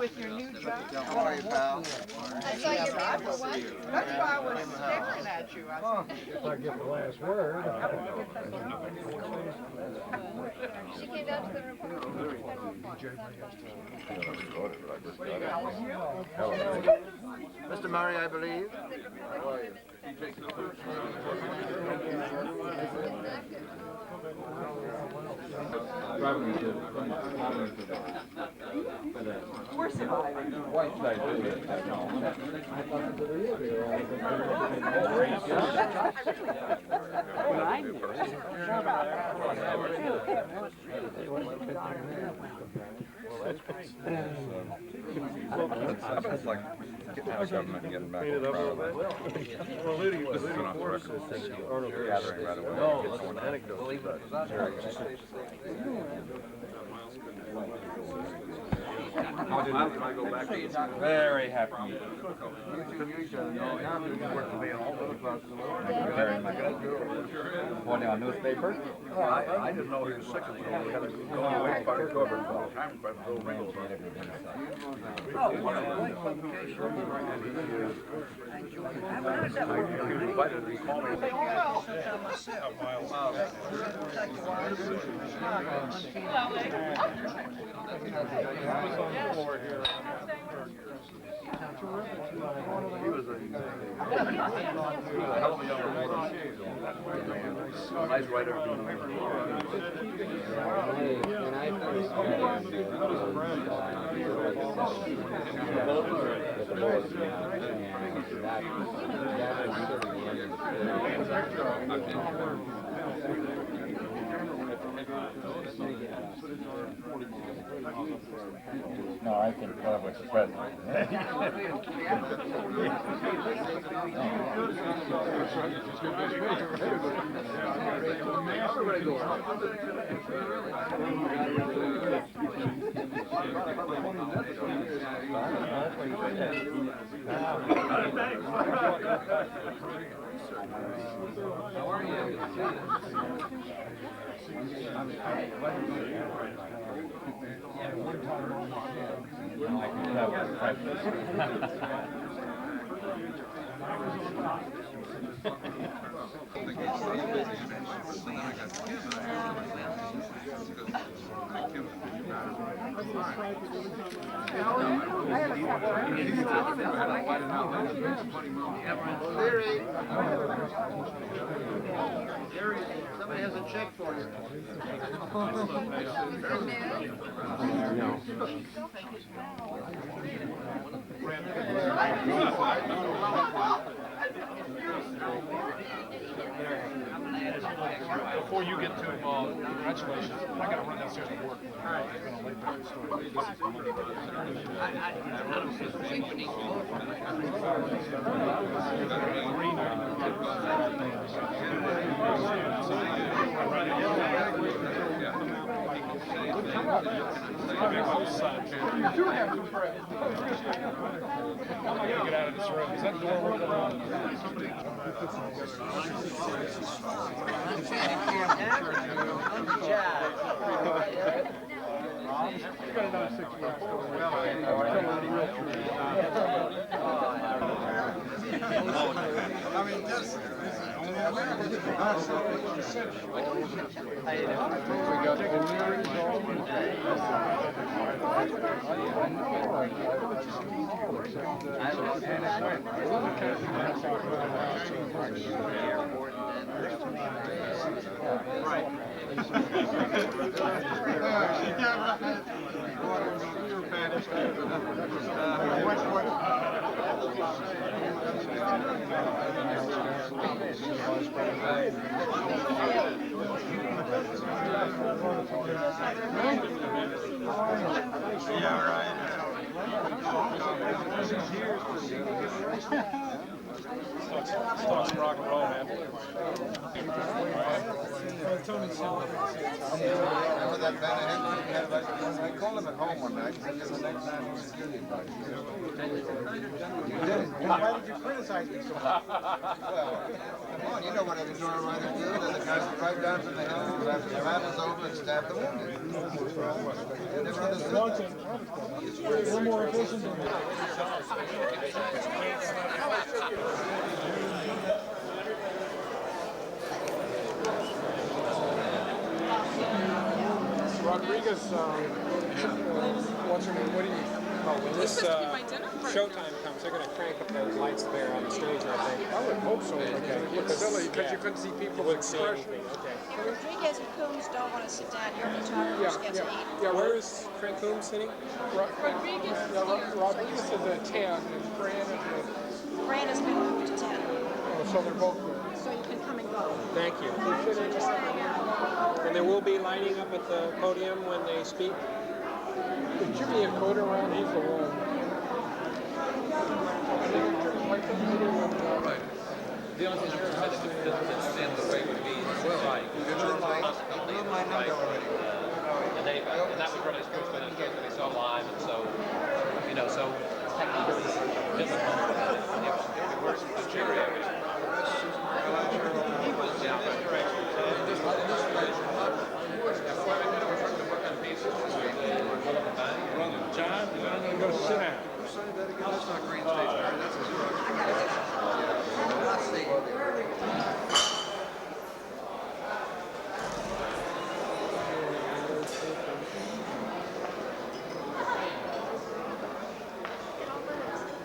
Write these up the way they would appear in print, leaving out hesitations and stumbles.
with your new job. How are you, pal? I saw your beautiful one. That's why I was staring at you. If I get the last word. She came down to the report. Mr. Murray, I believe. How are you? We're surviving. White side, It's like getting out of government and getting back on the ground. This is an off the record. Gathering right away. Get someone anecdote, but I go back to very happy to meet you. What, on newspaper? I didn't know he was sick until we had to go away by the cover for all the time. But the Ringles he was invited to call me. He was a hell of a young reporter. Nice writer. When I first got into no, I can club with the president. Gary, somebody has a check for you. Before you get too involved, congratulations. I got to run downstairs and work. I'm going to leave the story. You do have to press. I gotta get out of this room. Is that door working on? You got another 6 months. I mean, this Starts rock and roll, man. Remember that Vanna Henry had like, I called him at home one night, he said, "This is the next national security advisor." You did? Why did you criticize me so much? Well, come on, you know what editorial writers do. They're the guys that write down from the hill after the battle's over and stab the wounded. I never understood that. We're more efficient than Rodriguez, what's her name? What do you? Oh, when this showtime comes, they're going to crank up those lights there on the stage, I think. I would hope so. Okay. It's silly because you couldn't see people's expression. Okay. And Rodriguez and Coombs don't want to sit down. Your photographer gets an 8. Yeah, where is Frank Coombs sitting? Rodriguez is here. Rodriguez is at 10, and Fran is at... Fran has been moved to 10. Oh, so they're both there. So you can come and go. Thank you. So just hang out. And there will be lighting up at the podium when they speak? Is Jimmy Yakota around? He's the one. The only thing that stand the way would be right. And that was really supposed to be so live, and so, you know, so technically difficult. It works with the jury. He was down that direction. John, I'm going to go sit down. That's not Green State, that's a Xerox.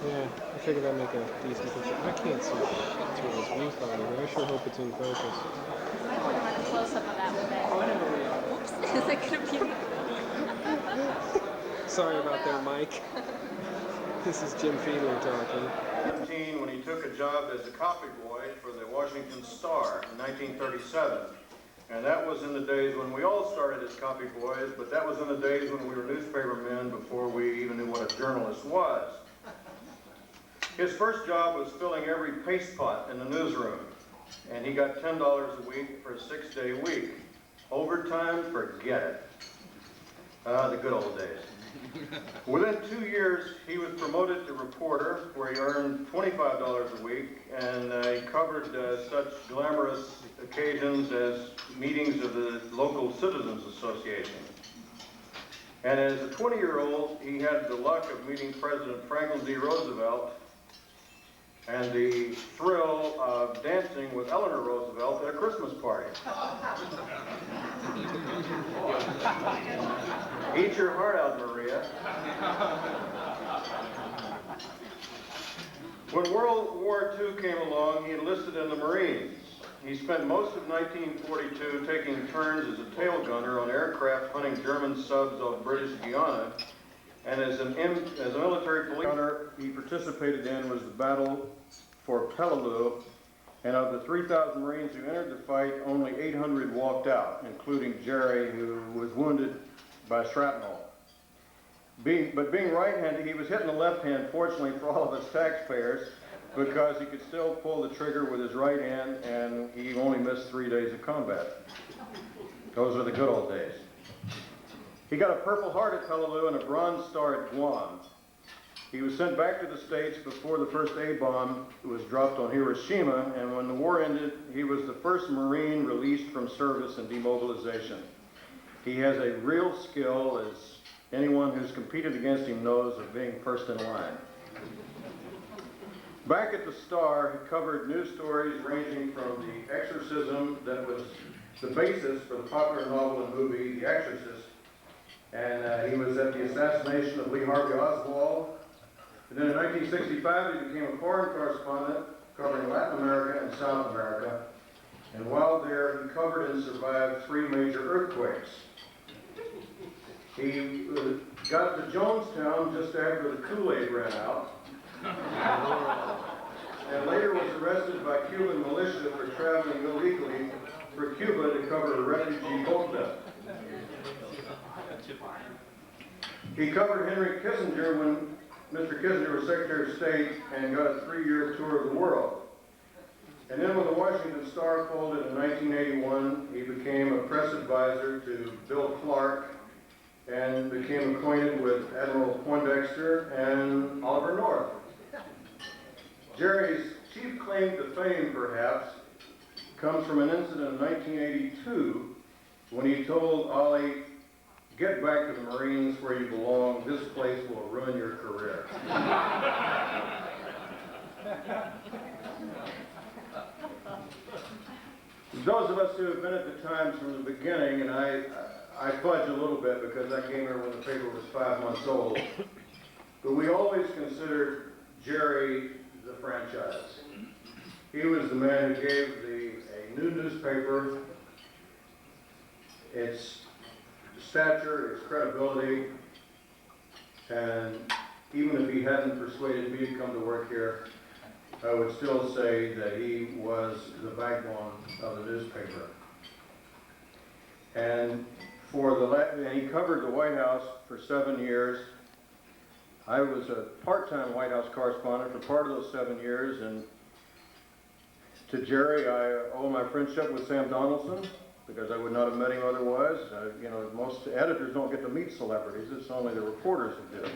Yeah, I figured I'd make a decent picture. I can't see shit through this viewfinder, but I sure hope it's in focus. I want to run a close-up of that with that. Oops, is it going to be... Sorry about that, Mike. This is Jim Fiedler talking. When he took a job as a copy boy for the Washington Star in 1937. And that was in the days when we all started as copy boys, but that was in the days when we were newspaper men before we even knew what a journalist was. His first job was filling every paste pot in the newsroom, and he got $10 a week for a 6-day week. Overtime, forget it. The good old days. Within 2 years, he was promoted to reporter, where he earned $25 a week, and he covered such glamorous occasions as meetings of the local Citizens Association. And as a 20-year-old, he had the luck of meeting President Franklin D. Roosevelt and the thrill of dancing with Eleanor Roosevelt at a Christmas party. Eat your heart out, Maria. When World War II came along, he enlisted in the Marines. He spent most of 1942 taking turns as a tail gunner on aircraft hunting German subs off British Guiana, and as a military police gunner he participated in was the battle for Peleliu, and of the 3,000 Marines who entered the fight, only 800 walked out, including Jerry, who was wounded by shrapnel. But being right-handed, he was hitting the left hand, fortunately for all of us taxpayers, because he could still pull the trigger with his right hand, and he only missed 3 days of combat. Those are the good old days. He got a Purple Heart at Peleliu and a Bronze Star at Guam. He was sent back to the States before the first A-bomb was dropped on Hiroshima, and when the war ended, he was the first Marine released from service and demobilization. He has a real skill, as anyone who's competed against him knows, of being first in line. Back at the Star, he covered news stories ranging from the exorcism that was the basis for the popular novel and movie The Exorcist, and he was at the assassination of Lee Harvey Oswald. And then in 1965, he became a foreign correspondent covering Latin America and South America. And while there, he covered and survived 3 major earthquakes. He got to Jonestown just after the Kool-Aid ran out, and later was arrested by Cuban militia for traveling illegally for Cuba to cover a refugee boat death. He covered Henry Kissinger when Mr. Kissinger was Secretary of State and got a 3-year tour of the world. And then when the Washington Star folded in 1981, he became a press advisor to Bill Clark and became acquainted with Admiral Poindexter and Oliver North. Jerry's chief claim to fame, perhaps, comes from an incident in 1982 when he told Ollie, "Get back to the Marines where you belong. This place will ruin your career." Those of us who have been at the Times from the beginning, and I fudge a little bit because I came here when the paper was 5 months old, but we always considered Jerry the franchise. He was the man who gave a new newspaper its stature, its credibility, and even if he hadn't persuaded me to come to work here, I would still say that he was the backbone of the newspaper. And he covered the White House for 7 years. I was a part-time White House correspondent for part of those 7 years, and to Jerry, I owe my friendship with Sam Donaldson, because I would not have met him otherwise. You know, most editors don't get to meet celebrities, it's only the reporters who do.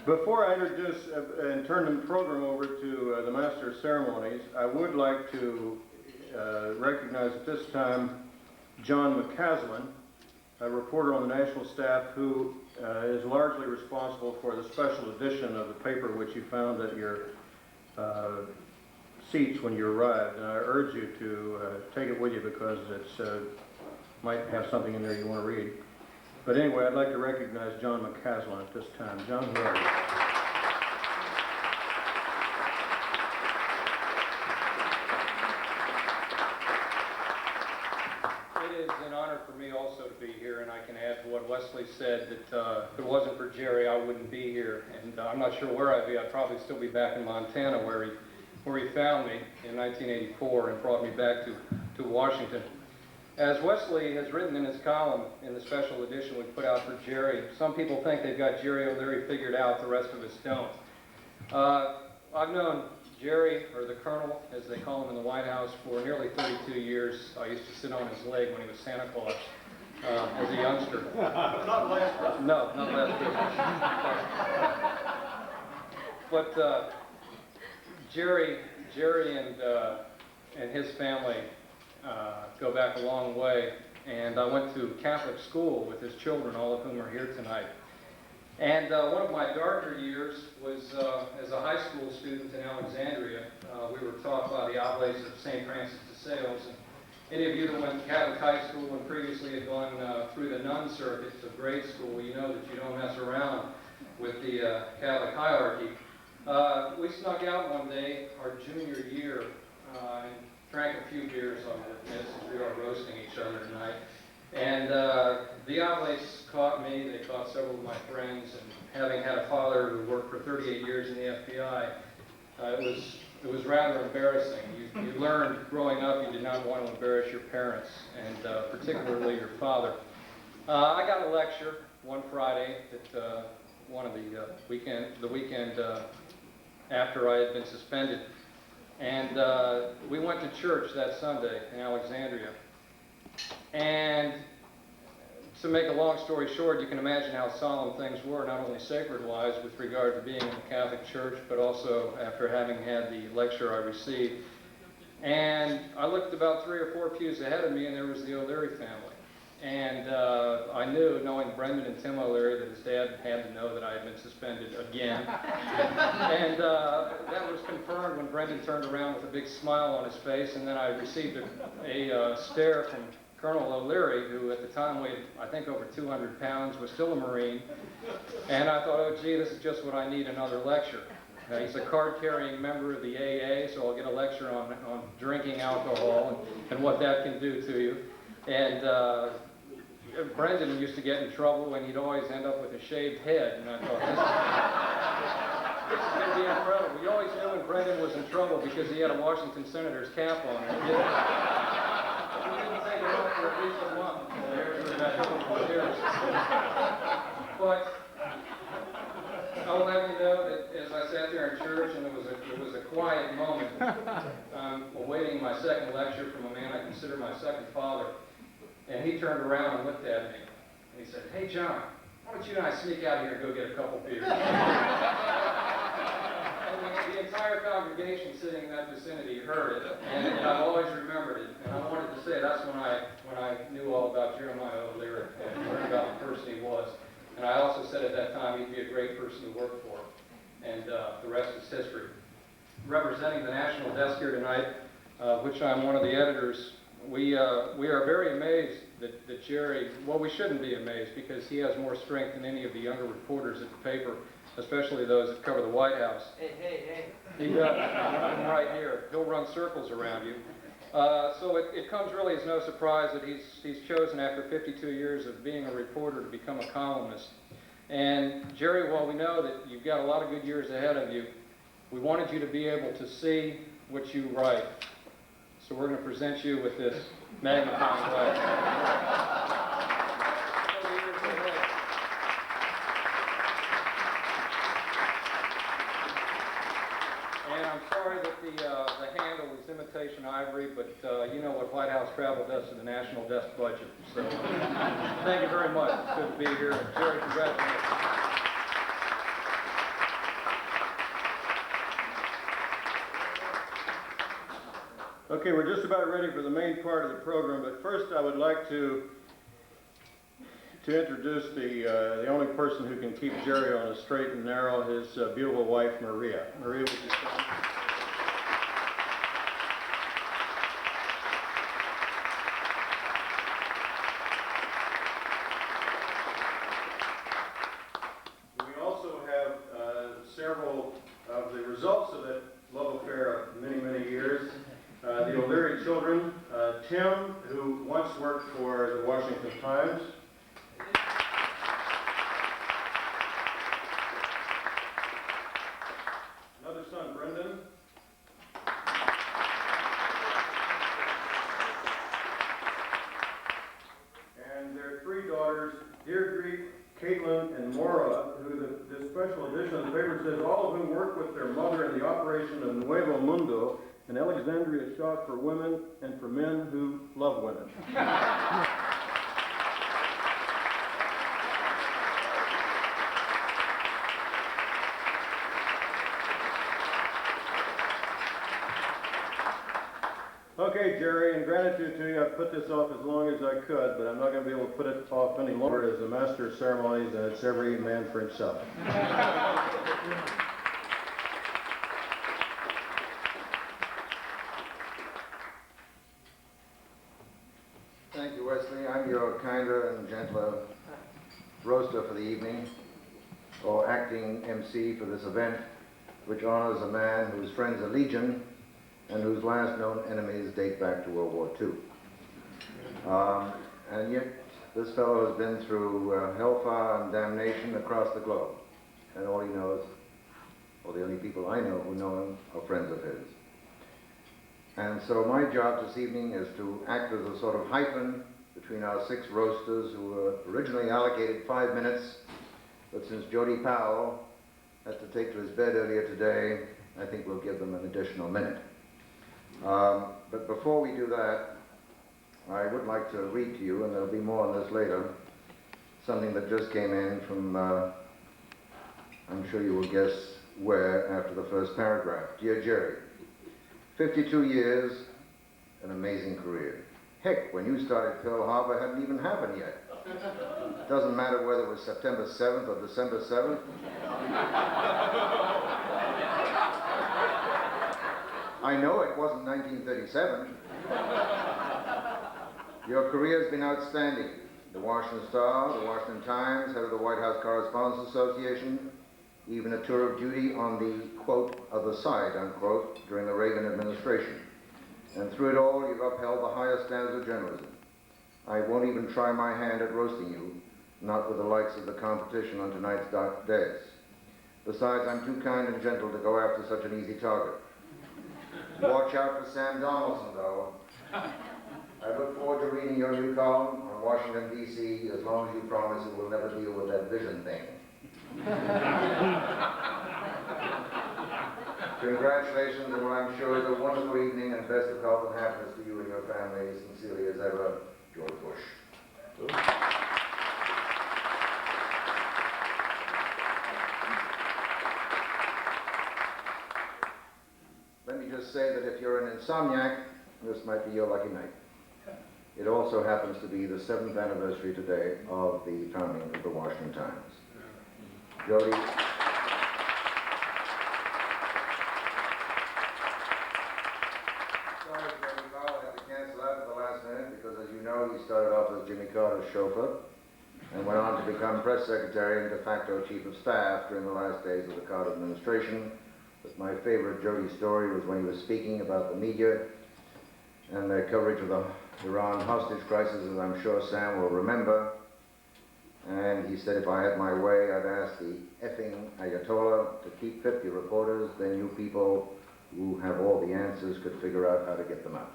Before I introduce and turn the program over to the Master of Ceremonies, I would like to recognize at this time John McCaslin, a reporter on the national staff who is largely responsible for the special edition of the paper which you found at your seats when you arrived. And I urge you to take it with you because it might have something in there you want to read. But anyway, I'd like to recognize John McCaslin at this time. John, who are you? It is an honor for me also to be here, and I can add to what Wesley said, that if it wasn't for Jerry, I wouldn't be here. And I'm not sure where I'd be. I'd probably still be back in Montana where he found me in 1984 and brought me back to Washington. As Wesley has written in his column in the special edition we put out for Jerry, some people think they've got Jerry O'Leary figured out, the rest of us don't. I've known Jerry, or the Colonel, as they call him in the White House, for nearly 32 years. I used to sit on his leg when he was Santa Claus as a youngster. Not last Christmas. No, not last Christmas. But Jerry and his family go back a long way, and I went to Catholic school with his children, all of whom are here tonight. And one of my darker years was as a high school student in Alexandria. We were taught by the Oblates of St. Francis de Sales. And any of you that went to Catholic high school and previously had gone through the nun circuit of grade school, you know that you don't mess around with the Catholic hierarchy. We snuck out one day, our junior year, and drank a few beers on the admit, since we are roasting each other tonight. And the Oblates caught me, they caught several of my friends, and having had a father who worked for 38 years in the FBI, it was rather embarrassing. You learned growing up you did not want to embarrass your parents, and particularly your father. I got a lecture one Friday at one of the weekend after I had been suspended. And we went to church that Sunday in Alexandria. And to make a long story short, you can imagine how solemn things were, not only sacred-wise with regard to being in the Catholic Church, but also after having had the lecture I received. And I looked about 3 or 4 pews ahead of me, and there was the O'Leary family. And I knew, knowing Brendan and Tim O'Leary, that his dad had to know that I had been suspended again. And that was confirmed when Brendan turned around with a big smile on his face, and then I received a stare from Colonel O'Leary, who at the time weighed, I think, over 200 pounds, was still a Marine. And I thought, oh, gee, this is just what I need, another lecture. He's a card-carrying member of the AA, so I'll get a lecture on drinking alcohol and what that can do to you. And Brendan used to get in trouble when he'd always end up with a shaved head, and I thought, this is going to be incredible. You always knew when Brendan was in trouble because he had a Washington Senator's cap on, and he didn't take it off for at least a month. But I will have you know that as I sat there in church, and it was it was a quiet moment. I'm awaiting my second lecture from a man I consider my second father. And he turned around and looked at me. And he said, "Hey, John, why don't you and I sneak out here and go get a couple beers?" And the entire congregation sitting in that vicinity heard it. And I've always remembered it. And I wanted to say that's when I knew all about Jeremiah O'Leary and learned about the person he was. And I also said at that time he'd be a great person to work for. And the rest is history. Representing the National Desk here tonight, which I'm one of the editors, we are very amazed that Jerry, well, we shouldn't be amazed because he has more strength than any of the younger reporters at the paper, especially those that cover the White House. Hey. He does. I'm right here. He'll run circles around you. So it comes really as no surprise that he's chosen after 52 years of being a reporter to become a columnist. And Jerry, while we know that you've got a lot of good years ahead of you, we wanted you to be able to see what you write. So we're going to present you with this magnifying glass. And I'm sorry that the handle is imitation ivory, but you know what White House travel does to the National Desk budget. So thank you very much. It's good to be here. And Jerry, congratulations. Okay, we're just about ready for the main part of the program, but first I would like to introduce the only person who can keep Jerry on a straight and narrow, his beautiful wife, Maria. Maria, would you stand? We also have several of the results of that love affair of many, many years. The O'Leary children, Tim, who once worked for the Washington Times. Another son, Brendan. And their three daughters, Deirdre, Caitlin, and Maura, who this special edition of the paper says all of whom worked with their mother in the operation of Nuevo Mundo, an Alexandria shop for women and for men who love women. Okay, Jerry, in gratitude to you, I've put this off as long as I could, but I'm not going to be able to put it off any longer as the master of ceremonies, and it's every man for himself. Thank you, Wesley. I'm your kinder and gentler roaster for the evening, or acting MC for this event, which honors a man whose friends are legion and whose last known enemies date back to World War II. And yet, this fellow has been through hellfire and damnation across the globe, and all he knows, or the only people I know who know him, are friends of his. And so my job this evening is to act as a sort of hyphen between our 6 roasters who were originally allocated 5 minutes, but since Jody Powell had to take to his bed earlier today, I think we'll give them an additional minute. But before we do that, I would like to read to you, and there'll be more on this later, something that just came in from, I'm sure you will guess where after the first paragraph. Dear Jerry, 52 years, an amazing career. Heck, when you started Pearl Harbor, it hadn't even happened yet. It doesn't matter whether it was September 7th or December 7th. I know it wasn't 1937. Your career has been outstanding. The Washington Star, the Washington Times, head of the White House Correspondents Association, even a tour of duty on the, quote, other side, unquote, during the Reagan administration. And through it all, you've upheld the highest standards of journalism. I won't even try my hand at roasting you, not with the likes of the competition on tonight's dark days. Besides, I'm too kind and gentle to go after such an easy target. Watch out for Sam Donaldson, though. I look forward to reading your new column on Washington, D.C., as long as you promise it will never deal with that vision thing. To Congratulations, and what I'm sure is a wonderful evening, and best of health and happiness to you and your family. Sincerely as ever, George Bush. Let me just say that if you're an insomniac, this might be your lucky night. It also happens to be the 7th anniversary today of the founding of the Washington Times. Jody. Sorry, Jody Carl, I had to cancel out at the last minute because, as you know, he started off as Jimmy Carter's chauffeur and went on to become press secretary and de facto chief of staff during the last days of the Carter administration. But my favorite Jody story was when he was speaking about the media and their coverage of the Iran hostage crisis, as I'm sure Sam will remember. And he said, if I had my way, I'd ask the effing Ayatollah to keep 50 reporters, then you people who have all the answers could figure out how to get them out.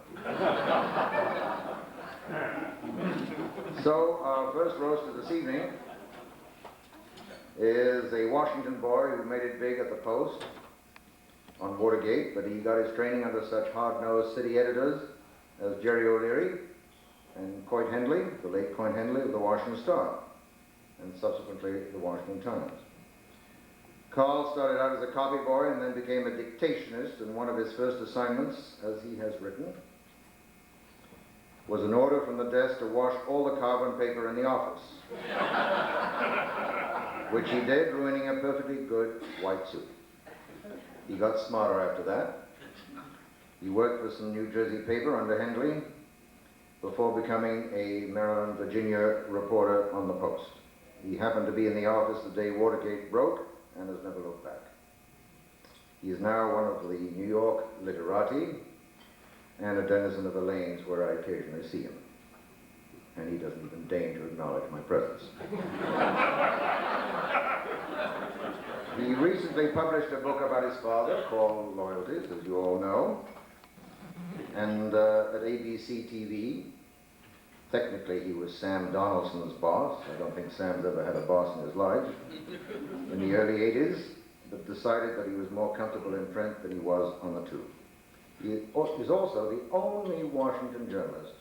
So our first roaster this evening is a Washington boy who made it big at the Post on Watergate, but he got his training under such hard-nosed city editors as Jerry O'Leary and Coit Hendley, the late Coit Hendley of the Washington Star, and subsequently the Washington Times. Carl started out as a copy boy and then became a dictationist, and one of his first assignments, as he has written, was an order from the desk to wash all the carbon paper in the office, which he did, ruining a perfectly good white suit. He got smarter after that. He worked for some New Jersey paper under Hendley before becoming a Maryland, Virginia reporter on the Post. He happened to be in the office the day Watergate broke and has never looked back. He is now one of the New York literati and a denizen of the lanes where I occasionally see him. And he doesn't even deign to acknowledge my presence. He recently published a book about his father called Loyalties, as you all know. And at ABC TV, technically he was Sam Donaldson's boss. I don't think Sam's ever had a boss in his life. In the early 80s, but decided that he was more comfortable in print than he was on the tube. He is also the only Washington journalist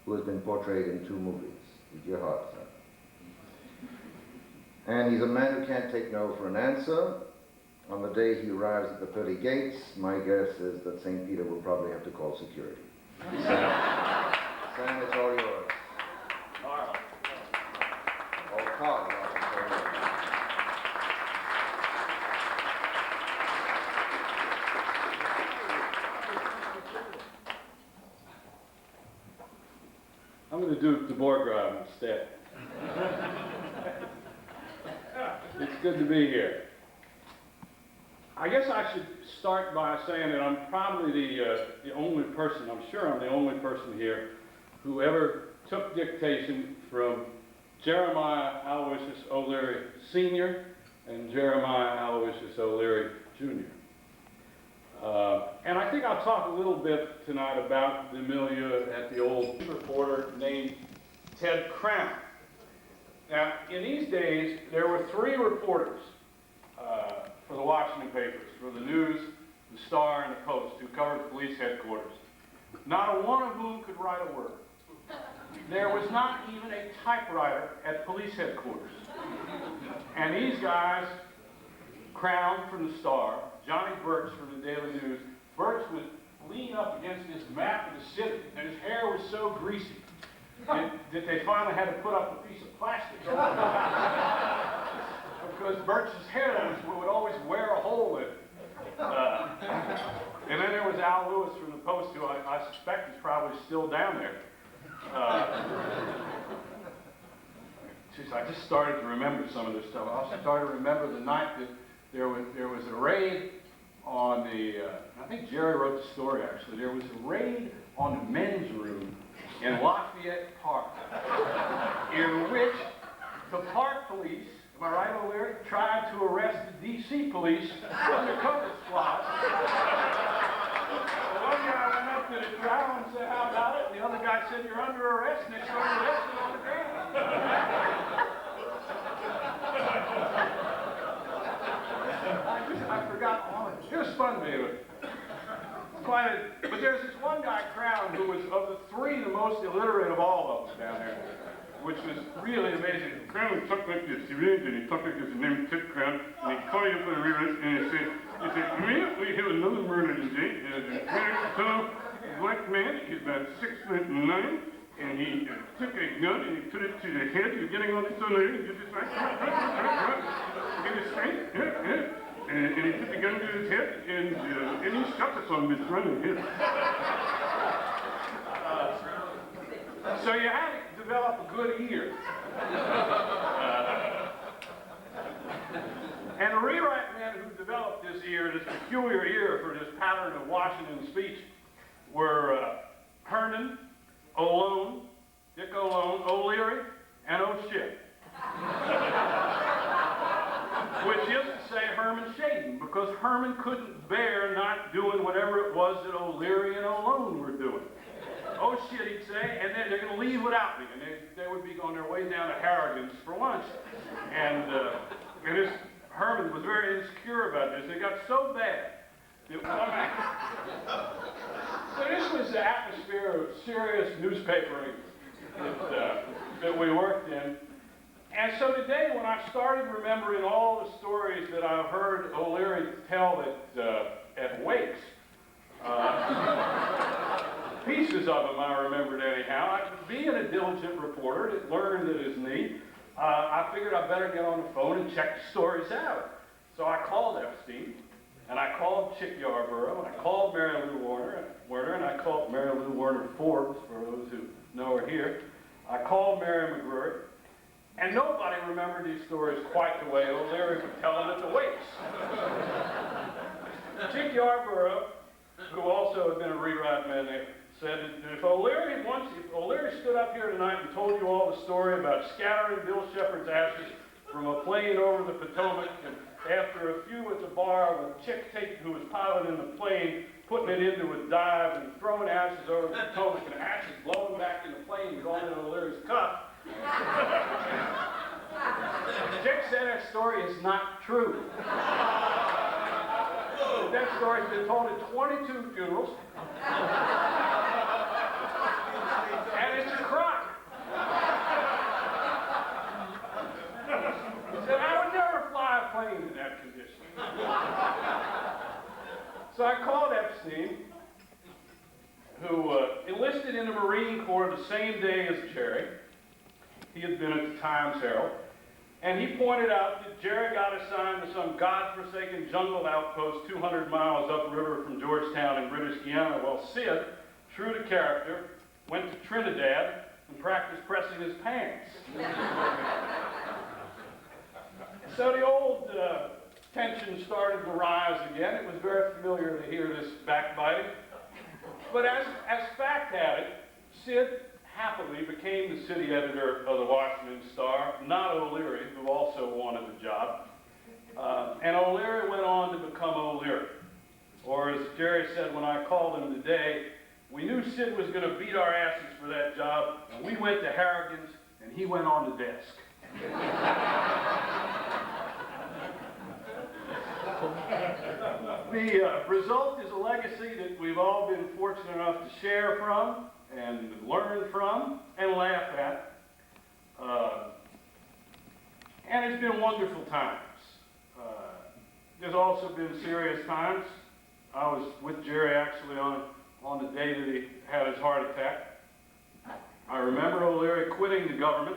who has been portrayed in 2 movies. Eat your heart out. And he's a man who can't take no for an answer. On the day he arrives at the pearly gates, my guess is that St. Peter will probably have to call security. Sam, it's all yours. Carl. Oh, Carl. I'm going to do the board drive instead. It's good to be here. I guess I should start by saying that I'm probably the only person, I'm sure I'm the only person here who ever took dictation from Jeremiah Aloysius O'Leary Sr. and Jeremiah Aloysius O'Leary Jr. And I think I'll talk a little bit tonight about the milieu at the old reporter named Ted Crown. Now, in these days, there were 3 reporters for the Washington papers, for the News, the Star, and the Post, who covered police headquarters. Not a one of whom could write a word. There was not even a typewriter at police headquarters. And these guys, Crown from the Star, Johnny Birch from the Daily News, Birch would lean up against this map of the city, and his hair was so greasy that they finally had to put up a piece of plastic over it. Because Birch's hair would always wear a hole in it. And then there was Al Lewis from the Post, who I suspect is probably still down there. Geez, I just started to remember some of this stuff. I also started to remember the night that there was a raid on the, I think Jerry wrote the story actually, there was a raid on the men's room in Lafayette Park, in which the park police, am I right, O'Leary, tried to arrest the D.C. police undercover squad. The one guy went up to the trial and said, how about it? And the other guy said, you're under arrest, and they started arresting on the ground. I forgot all of it. It was fun being with him. But there's this one guy, Crown, who was, of the three, the most illiterate of all of them down there, which was really amazing. Crown talked like this, and he talked like this, his name is Ted Crown, and he called you up on the river, and he said, we have another murder today. There's a tall, black man, he's about 6'9", and he took a gun and he put it to the head. He's getting on his own leg, and just like, in his face, and he put the gun to his head, and he shot the son of his running hit. So you had to develop a good ear. And the rewrite men who developed this ear, this peculiar ear for this pattern of Washington speech, were Herman, O'Lone, Dick O'Lone, O'Leary, and O'Shea. Which is to say Herman Shaden, because Herman couldn't bear not doing whatever it was that O'Leary and O'Lone were doing. Oh shit, he'd say, and then they're going to leave without me, and they would be on their way down to Harrigan's for lunch. And this Herman was very insecure about this. It got so bad. So this was the atmosphere of serious newspapering that we worked in. And so today, when I started remembering all the stories that I've heard O'Leary tell at wakes, pieces of them I remembered anyhow. Being a diligent reporter that learned at his knee, I figured I better get on the phone and check the stories out. So I called Epstein, and I called Chick Yarborough, and I called Mary Lou Warner, and I called Mary Lou Warner Forbes, for those who know her here. I called Mary McGrory, and nobody remembered these stories quite the way O'Leary would tell them at the wakes. Chick Yarborough, who also had been a rewrite man, said that if O'Leary stood up here tonight and told you all the story about scattering Bill Shepard's ashes from a plane over the Potomac, and after a few at the bar with Chick Tate, who was piloting the plane, putting it into a dive and throwing ashes over the Potomac, and ashes blowing back in the plane, going into O'Leary's cuff. Chick said that story is not true. That story's been told at 22 funerals. And it's a crock. He said, I would never fly a plane in that condition. So I called Epstein, who enlisted in the Marine Corps the same day as Jerry. He had been at the Times Herald. And he pointed out that Jerry got assigned to some godforsaken jungle outpost 200 miles upriver from Georgetown in British Guiana, while Sid, true to character, went to Trinidad and practiced pressing his pants. So the old tension started to rise again. It was very familiar to hear this backbiting. But as fact had it, Sid happily became the city editor of the Washington Star, not O'Leary, who also wanted the job. And O'Leary went on to become O'Leary. Or as Jerry said when I called him today, we knew Sid was going to beat our asses for that job, and we went to Harrigan's, and he went on the desk. The result is a legacy that we've all been fortunate enough to share from, and learn from, and laugh at. And it's been wonderful times. There's also been serious times. I was with Jerry actually on the day that he had his heart attack. I remember O'Leary quitting the government,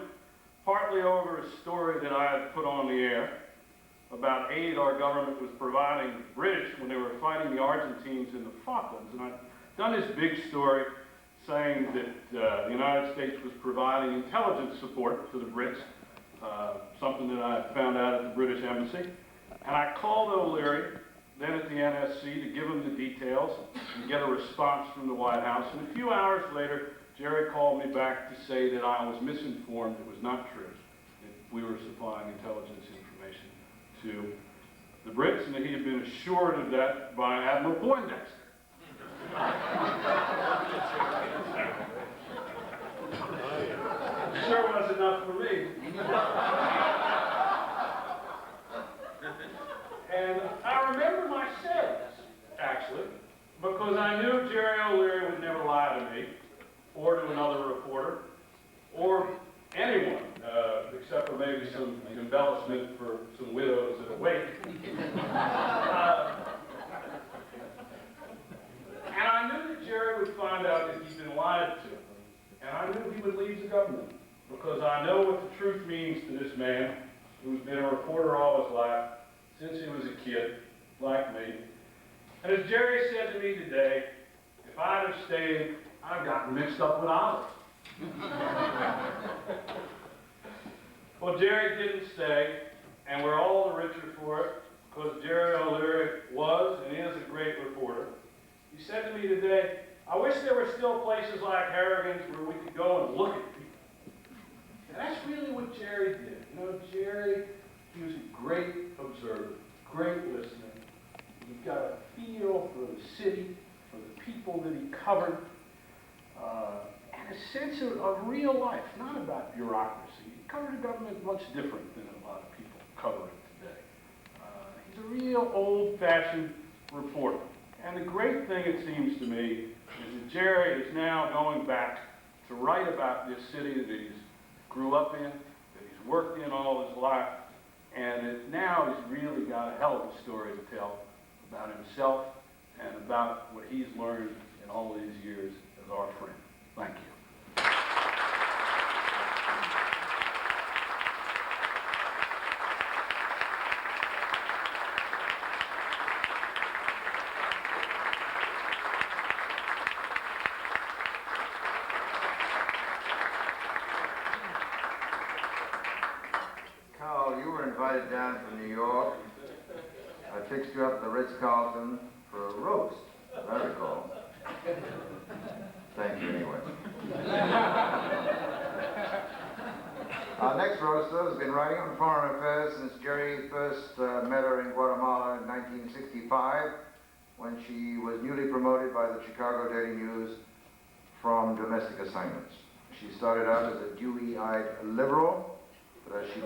partly over a story that I had put on the air about aid our government was providing the British when they were fighting the Argentines in the Falklands. And I'd done this big story saying that the United States was providing intelligence support to the Brits, something that I found out at the British Embassy. And I called O'Leary, then at the NSC, to give him the details and get a response from the White House. And a few hours later, Jerry called me back to say that I was misinformed. It was not true, that we were supplying intelligence information to the Brits, and that he had been assured of that by Admiral Poindexter. Sure was enough for me. And I remember my sales. to another reporter, or anyone, except for maybe some embellishment for some widows at a wake. And I knew that Jerry would find out that he'd been lied to. And I knew he would leave the government, because I know what the truth means to this man who's been a reporter all his life, since he was a kid, like me. And as Jerry said to me today, if I'd have stayed, I'd have gotten mixed up with Oliver. Well, Jerry didn't stay, and we're all the richer for it, because Jerry O'Leary was and is a great reporter. He said to me today, I wish there were still places like Harrigan's where we could go and look at people. And that's really what Jerry did. You know, Jerry, he was a great observer, great listener. He got a feel for the city, for the people that he covered, and a sense of real life, not about bureaucracy. He covered a government much different than a lot of people cover it today. He's a real old-fashioned reporter. And the great thing, it seems to me, is that Jerry is now going back to write about this city that he's grew up in, that he's worked in all his life, and that now he's really got a hell of a story to tell about himself and about what he's learned in all these years as our friend. Thank you. Carl, you were invited down from New York. I fixed you up at the Ritz-Carlton for a roast, as I recall. Thank you anyway. Our next roaster has been writing on foreign affairs since Jerry first met her in Guatemala in 1965, when she was newly promoted by the Chicago Daily News from domestic assignments. She started out as a dewy-eyed liberal, but as she